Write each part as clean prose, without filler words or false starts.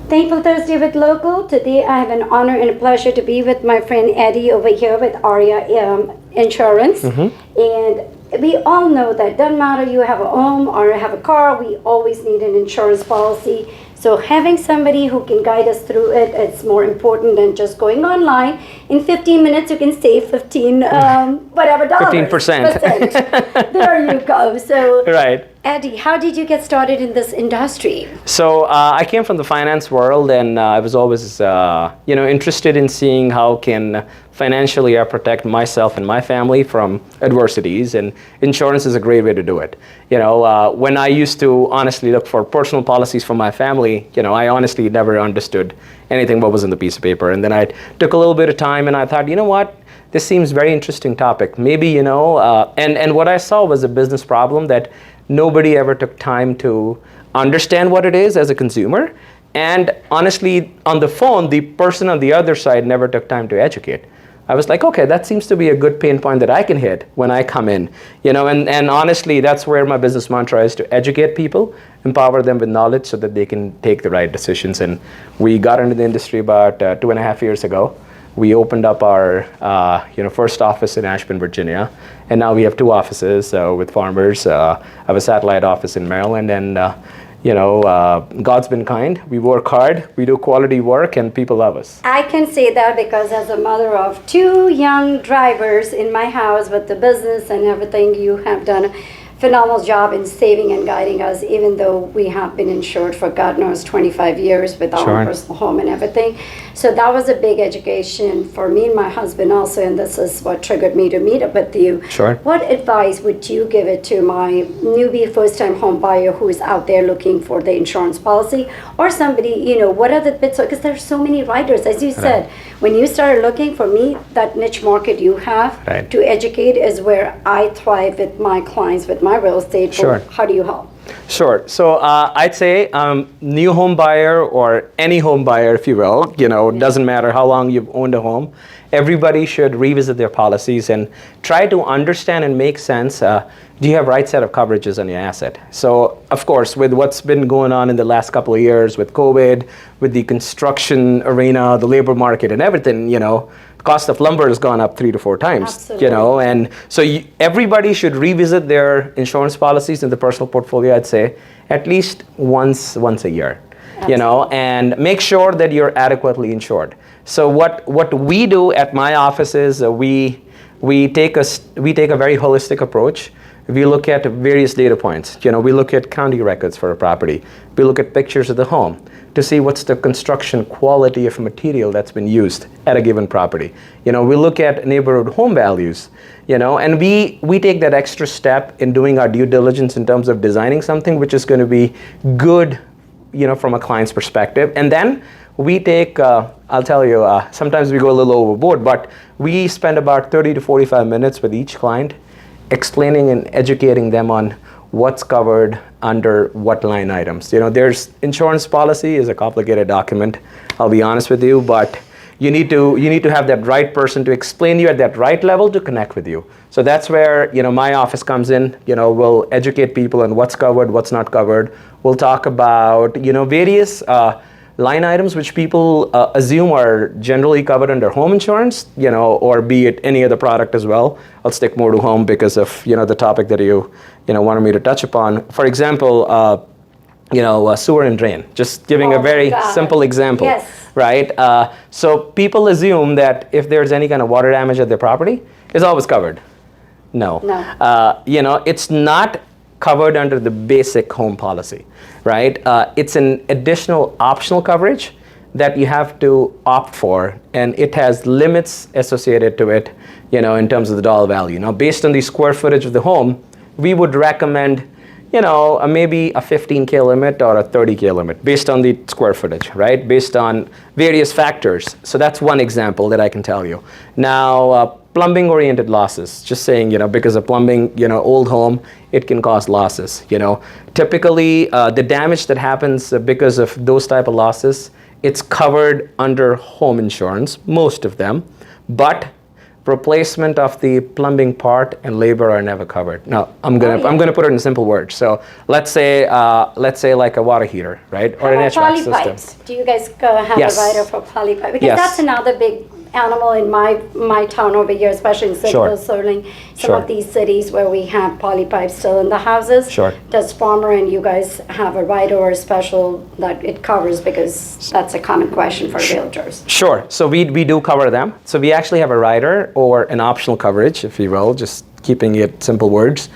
Thankful Thursday with Local. Today I have an honor and a pleasure to be with my friend Eddie over here with Arya Insurance. And we all know that doesn't matter you have a home or have a car, we always need an insurance policy. So having somebody who can guide us through it, it's more important than just going online. In 15 minutes, you can save 15, whatever dollars. 15%. There you go. So, right. Eddie, how did you get started in this industry? So I came from the finance world, and I was always, interested in seeing how can financially I protect myself and my family from adversities, and insurance is a great way to do it. When I used to honestly look for personal policies for my family, I honestly never understood anything what was in the piece of paper. And then I took a little bit of time, and I thought, you know what? This seems very interesting topic. Maybe, and what I saw was a business problem that nobody ever took time to understand what it is as a consumer. And honestly, on the phone, the person on the other side never took time to educate. I was like, okay, that seems to be a good pain point that I can hit when I come in. And honestly, that's where my business mantra is, to educate people, empower them with knowledge so that they can take the right decisions. And we got into the industry about 2.5 years ago. We opened up our first office in Ashburn, Virginia, and now we have 2 offices with Farmers. I have a satellite office in Maryland, and God's been kind. We work hard, we do quality work, and people love us. I can say that because as a mother of 2 young drivers in my house with the business and everything, you have done a phenomenal job in saving and guiding us, even though we have been insured for God knows 25 years with our own personal home and everything. So that was a big education for me and my husband also, and this is what triggered me to meet up with you. Sure. What advice would you give it to my newbie first-time home buyer who is out there looking for the insurance policy, or somebody, what are the bits, because there's so many writers, as you said, when you started looking, for me, that niche market you have to educate is where I thrive with my clients, with my real estate. Sure. How do you help? Sure. So I'd say new home buyer or any home buyer, if you will, doesn't matter how long you've owned a home, everybody should revisit their policies and try to understand and make sense. Do you have right set of coverages on your asset? So, of course, with what's been going on in the last couple of years with COVID, with the construction arena, the labor market and everything, cost of lumber has gone up 3 to 4 times. Absolutely. And so everybody should revisit their insurance policies in the personal portfolio, I'd say, at least once a year. And make sure that you're adequately insured. So what we do at my office is we take a very holistic approach. We look at various data points. We look at county records for a property. We look at pictures of the home to see what's the construction quality of material that's been used at a given property. We look at neighborhood home values, and we take that extra step in doing our due diligence in terms of designing something which is going to be good, from a client's perspective. And then we take, I'll tell you, sometimes we go a little overboard, but we spend about 30 to 45 minutes with each client explaining and educating them on what's covered under what line items. There's insurance policy is a complicated document, I'll be honest with you, but you need to have that right person to explain to you at that right level to connect with you. So that's where my office comes in. We'll educate people on what's covered, what's not covered. We'll talk about various line items which people assume are generally covered under home insurance, or be it any other product as well. I'll stick more to home because of the topic that you wanted me to touch upon. For example, sewer and drain. Just giving a very simple example. Yes. Right? So people assume that if there's any kind of water damage at their property, it's always covered. No. It's not covered under the basic home policy, right? It's an additional optional coverage that you have to opt for, and it has limits associated to it, in terms of the dollar value. Now, based on the square footage of the home, we would recommend, maybe a 15K limit or a 30K limit based on the square footage, right? Based on various factors. So that's one example that I can tell you. Now, plumbing-oriented losses, just saying, because of plumbing, old home, it can cause losses, Typically, the damage that happens because of those type of losses, it's covered under home insurance, most of them. But replacement of the plumbing part and labor are never covered. Now, I'm gonna put it in simple words. So let's say like a water heater, right, or an HVAC system. Pipes. Do you guys have Yes. a rider for poly pipe? Because Yes. that's another big animal in my town over here, especially in Sure. Central Sterling. Some Sure. of these cities where we have poly pipes still in the houses. Sure. Does Farmer and you guys have a rider or a special that it covers? Because that's a common question for realtors. Sure. So we do cover them. So we actually have a rider or an optional coverage, if you will, just keeping it simple words,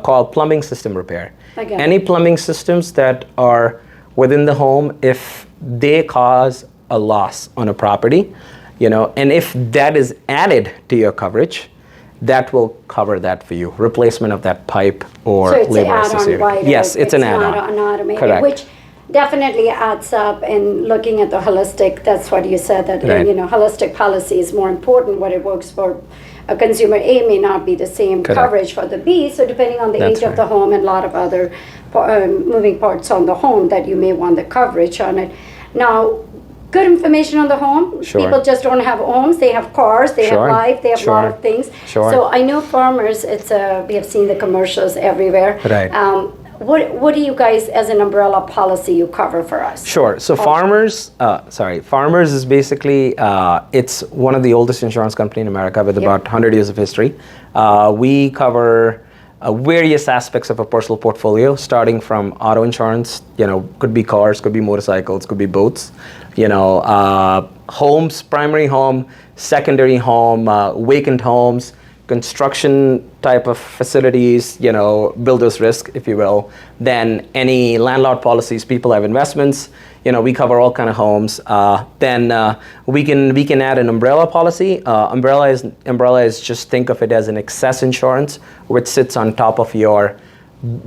called plumbing system repair. Okay. Any plumbing systems that are within the home, if they cause a loss on a property, and if that is added to your coverage, that will cover that for you. Replacement of that pipe or So it's an labor add-on associated. rider. Yes, it's an add-on. Not an automated, Correct. which definitely adds up. And looking at the holistic, that's what you said, that Right. holistic policy is more important. What it works for a consumer A may not be the same Correct. coverage for the B. So depending on the That's age of the right. home and a lot of other moving parts on the home, that you may want the coverage on it. Now, good information on the home. Sure. People just don't have homes. They have cars. They Sure. have life. They have a lot Sure. of things. Sure. So I know farmers. We have seen the commercials everywhere. Right. What do you guys, as an umbrella policy, you cover for us? Sure. So Farmers is basically, it's one of the oldest insurance company in America with about 100 years of history. We cover various aspects of a personal portfolio, starting from auto insurance, could be cars, could be motorcycles, could be boats, homes, primary home, secondary home, vacant homes, construction type of facilities, builder's risk, if you will. Then any landlord policies, people have investments, we cover all kind of homes. Then we can add an umbrella policy. Umbrella is just think of it as an excess insurance, which sits on top of your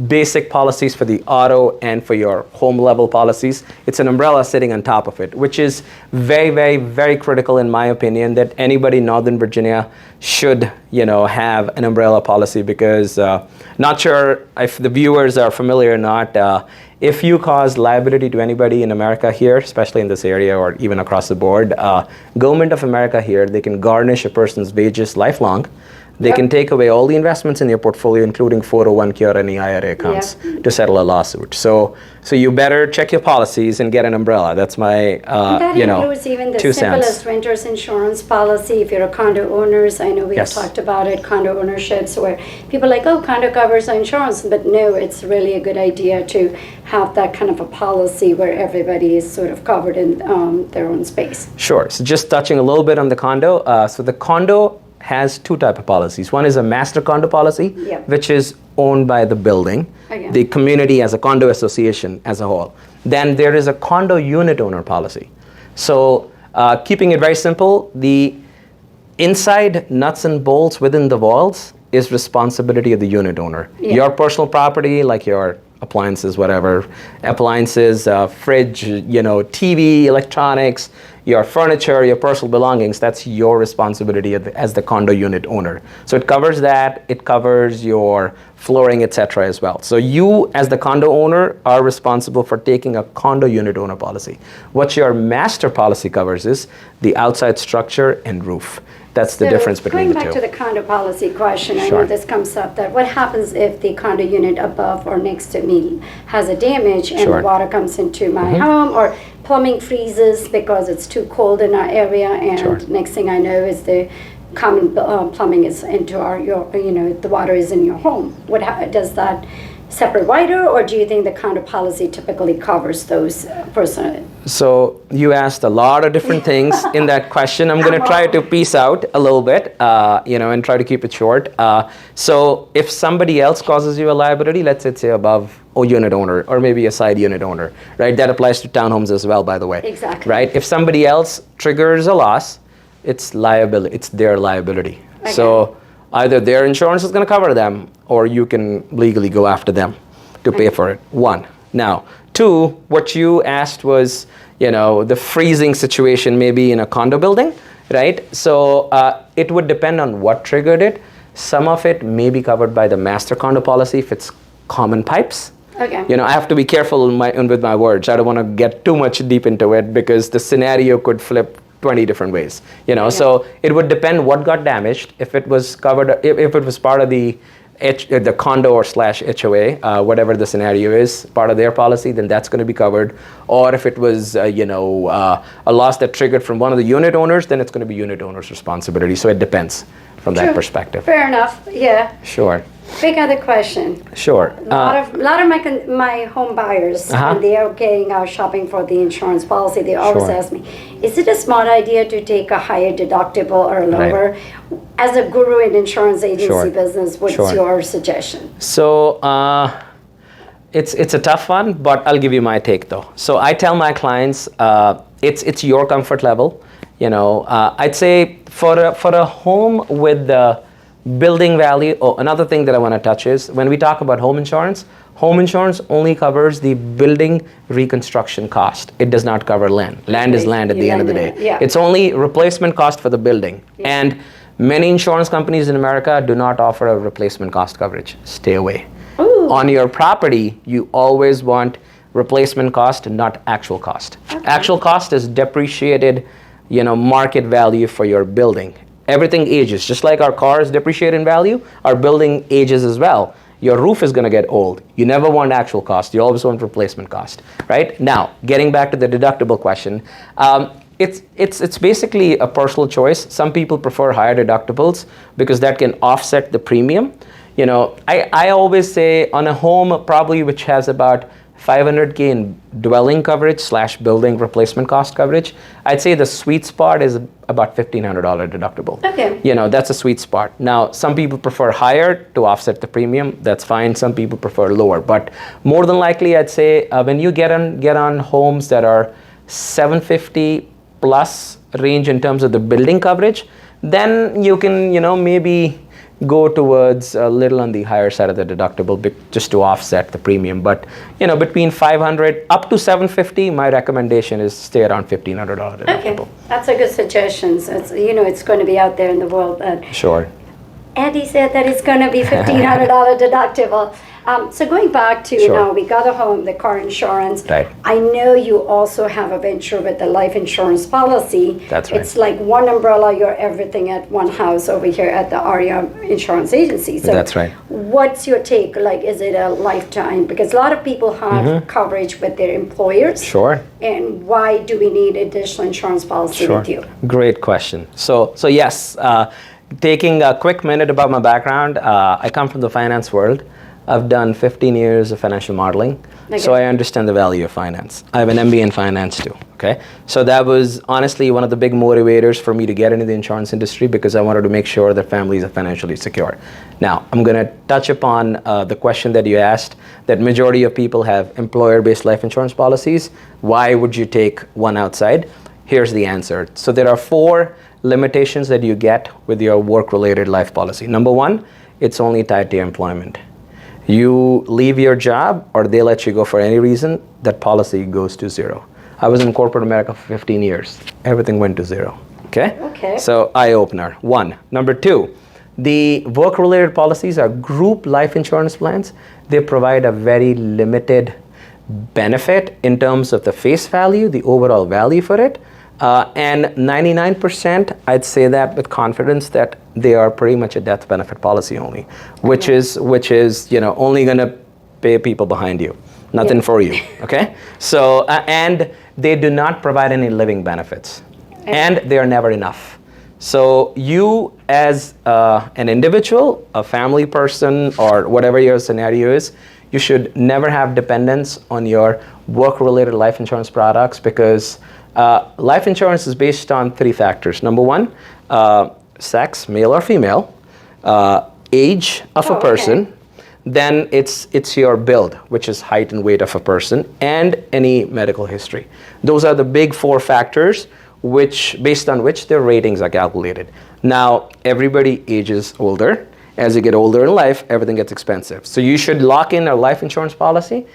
basic policies for the auto and for your home level policies. It's an umbrella sitting on top of it, which is very, very, very critical in my opinion, that anybody in Northern Virginia should, have an umbrella policy, because not sure if the viewers are familiar or not, if you cause liability to anybody in America here, especially in this area or even across the board, government of America here, they can garnish a person's wages lifelong. They can take away all the investments in your portfolio, including 401k or any IRA accounts, to settle a lawsuit. So you better check your policies and get an umbrella. That's my, That includes even the 2 simplest cents. renter's insurance policy. If you're a condo owners, I know we have Yes. talked about it, condo ownerships, where people are like, oh, condo covers insurance, but no, it's really a good idea to have that kind of a policy where everybody is sort of covered in their own space. Sure. So just touching a little bit on the condo. So the condo has 2 type of policies. One is a master condo policy, which is owned by the building, the community as a condo association as a whole. Then there is a condo unit owner policy. So keeping it very simple, the inside nuts and bolts within the walls is responsibility of the unit owner. Your personal property, like your appliances, whatever, fridge, TV, electronics, your furniture, your personal belongings, that's your responsibility as the condo unit owner. So it covers that, it covers your flooring, etc. as well. So you, as the condo owner, are responsible for taking a condo unit owner policy. What your master policy covers is the outside structure and roof. That's the difference between the two. Going back to the condo policy question, I Sure. know this comes up, that what happens if the condo unit above or next to me has a damage and Sure. the water comes into my home, or plumbing freezes because it's too cold in our area, and Sure. next thing I know is the common plumbing is into the water is in your home. Does that separate rider, or do you think the condo policy typically covers those personal? So you asked a lot of different things in that question. I'm going to try to piece out a little bit, and try to keep it short. So if somebody else causes you a liability, let's say above a unit owner or maybe a side unit owner, right? That applies to townhomes as well, by the way. Exactly. Right? If somebody else triggers a loss, it's liability. It's their liability. Okay. So either their insurance is going to cover them, or you can legally go after them to pay for it. 1. Now, 2, what you asked was, the freezing situation maybe in a condo building, right? So it would depend on what triggered it. Some of it may be covered by the master condo policy if it's common pipes. Okay. I have to be careful with my words. I don't want to get too much deep into it, because the scenario could flip 20 different ways. So it would depend what got damaged. If it was covered, if it was part of the condo or slash HOA, whatever the scenario is, part of their policy, then that's going to be covered. Or if it was, a loss that triggered from one of the unit owners, then it's going to be unit owner's responsibility. So it depends from that perspective. Fair enough. Yeah. Sure. Big other question. Sure. A lot of my home buyers, when they are getting out shopping for the insurance policy, they always ask me, is it a smart idea to take a higher deductible or lower? Right. As a guru in insurance agency business, what's your suggestion? So it's a tough one, but I'll give you my take though. So I tell my clients, it's your comfort level. I'd say for a home with the building value. Oh, another thing that I want to touch is when we talk about home insurance only covers the building reconstruction cost. It does not cover land. Land is land at the end of the day. Yeah. It's only replacement cost for the building. Yeah. And many insurance companies in America do not offer a replacement cost coverage. Stay away. Ooh. On your property, you always want replacement cost, not actual cost. Okay. Actual cost is depreciated, market value for your building. Everything ages. Just like our cars depreciate in value, our building ages as well. Your roof is going to get old. You never want actual cost. You always want replacement cost, right? Now, getting back to the deductible question, it's basically a personal choice. Some people prefer higher deductibles because that can offset the premium. I always say on a home probably which has about $500K in dwelling coverage / building replacement cost coverage, I'd say the sweet spot is about $1,500 deductible. Okay. That's a sweet spot. Now, some people prefer higher to offset the premium. That's fine. Some people prefer lower. But more than likely, I'd say when you get on homes that are 750 plus range in terms of the building coverage, then you can, maybe go towards a little on the higher side of the deductible just to offset the premium. But between 500 up to 750, my recommendation is stay around $1,500 deductible. Okay, that's a good suggestion. So it's going to be out there in the world. Sure. Eddie said that it's going to be $1,500 deductible. So going back to we got a home, the car insurance. Right. I know you also have a venture with the life insurance policy. That's right. It's like one umbrella, you're everything at one house over here at the Arya Insurance Agency. So that's right. What's your take? Like, is it a lifetime? Because a lot of people have coverage with their employers. Sure. And why do we need additional insurance policy with you? Great question. So yes, taking a quick minute about my background, I come from the finance world. I've done 15 years of financial modeling, so I understand the value of finance. I have an MBA in finance too, okay? So that was honestly one of the big motivators for me to get into the insurance industry because I wanted to make sure that families are financially secure. Now, I'm gonna touch upon the question that you asked, that majority of people have employer-based life insurance policies. Why would you take one outside? Here's the answer. So there are 4 limitations that you get with your work-related life policy. Number 1, it's only tied to your employment. You leave your job or they let you go for any reason, that policy goes to 0. I was in corporate America for 15 years. Everything went to 0. Okay? So eye-opener, 1. Number 2, the work-related policies are group life insurance plans. They provide a very limited benefit in terms of the face value, the overall value for it. And 99%, I'd say that with confidence that they are pretty much a death benefit policy only, which is only going to pay people behind you, nothing for you. Okay, so and they do not provide any living benefits, and they are never enough. So you as an individual, a family person, or whatever your scenario is, you should never have dependence on your work-related life insurance products because life insurance is based on 3 factors. Number 1, sex, male or female, age of a person, then it's your build, which is height and weight of a person, and any medical history. Those are the big 4 factors based on which their ratings are calculated. Now, everybody ages older. As you get older in life, everything gets expensive. So you should lock in a life insurance policy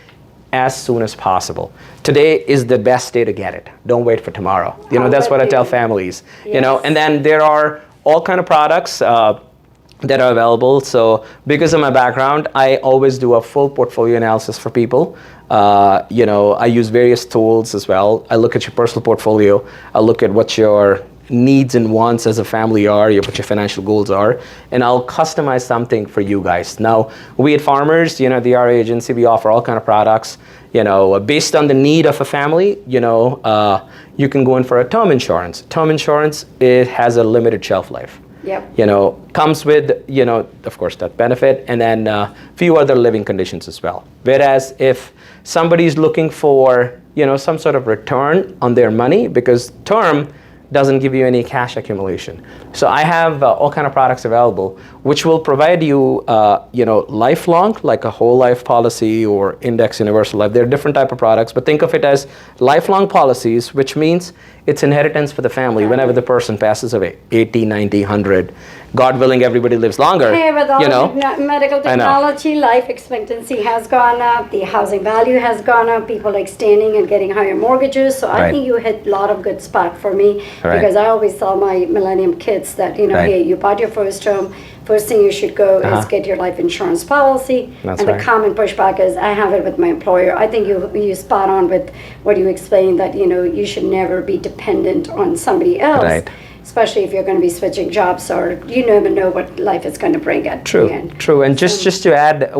as soon as possible. Today is the best day to get it. Don't wait for tomorrow. That's what I tell families. Yes. And then there are all kind of products that are available. So because of my background, I always do a full portfolio analysis for people. I use various tools as well. I look at your personal portfolio. I look at what your needs and wants as a family are, what your financial goals are, and I'll customize something for you guys. Now, we at Farmers, the RA agency, we offer all kind of products, based on the need of a family. You can go in for a term insurance. Term insurance, it has a limited shelf life. Yep. Comes with, of course, that benefit, and then a few other living conditions as well. Whereas if somebody's looking for, some sort of return on their money, because term doesn't give you any cash accumulation. So I have all kind of products available, which will provide you, lifelong, like a whole life policy or index universal life. There are different type of products, but think of it as lifelong policies, which means it's inheritance for the family whenever the person passes away, 80, 90, 100. God willing, everybody lives longer. Hey, with all the medical technology, life expectancy has gone up, the housing value has gone up, people are extending and getting higher mortgages. So I think you hit a lot of good spot for me, because I always tell my millennium kids that, hey, you bought your first home, first thing you should go is get your life insurance policy. That's and the common pushback is, I have it with my employer. I think you spot on with what you explained, that you should never be dependent on somebody else. Especially if you're going to be switching jobs, or you never know what life is going to bring at the end. True. And just to add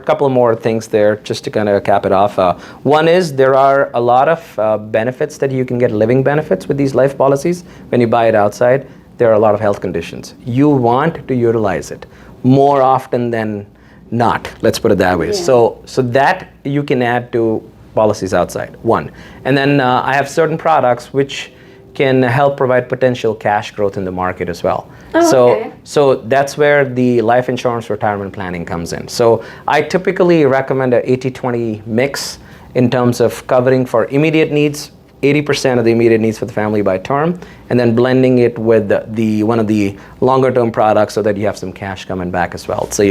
couple more things there, just to kind of cap it off. One is there are a lot of benefits that you can get, living benefits with these life policies. When you buy it outside, there are a lot of health conditions. You want to utilize it more often than not. Let's put it that way. So that you can add to policies outside. One, and then I have certain products which can help provide potential cash growth in the market as well. So that's where the life insurance retirement planning comes in. So I typically recommend a 80-20 mix in terms of covering for immediate needs, 80% of the immediate needs for the family by term, and then blending it with one of the longer term products so that you have some cash coming back as well. So,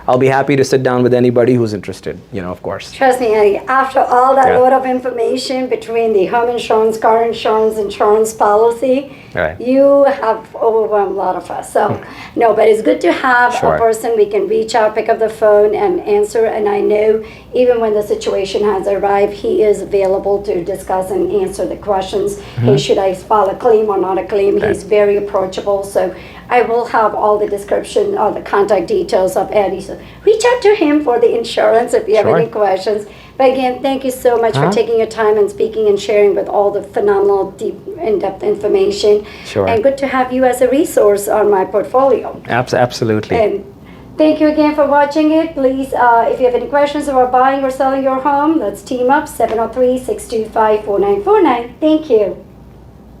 I'll be happy to sit down with anybody who's interested, of course. Trust me, Eddie, after all that load of information between the home insurance, car insurance, insurance policy, you have overwhelmed a lot of us. So, no, but it's good to have a person we can reach out, pick up the phone and answer. And I know even when the situation has arrived, he is available to discuss and answer the questions. Hey, should I file a claim or not a claim? He's very approachable. So I will have all the description, all the contact details of Eddie. So reach out to him for the insurance if you have any questions. But again, thank you so much for taking your time and speaking and sharing with all the phenomenal, deep, in-depth information. And good to have you as a resource on my portfolio. Absolutely. And thank you again for watching it. Please, if you have any questions about buying or selling your home, let's team up, 703-625-4949. Thank you.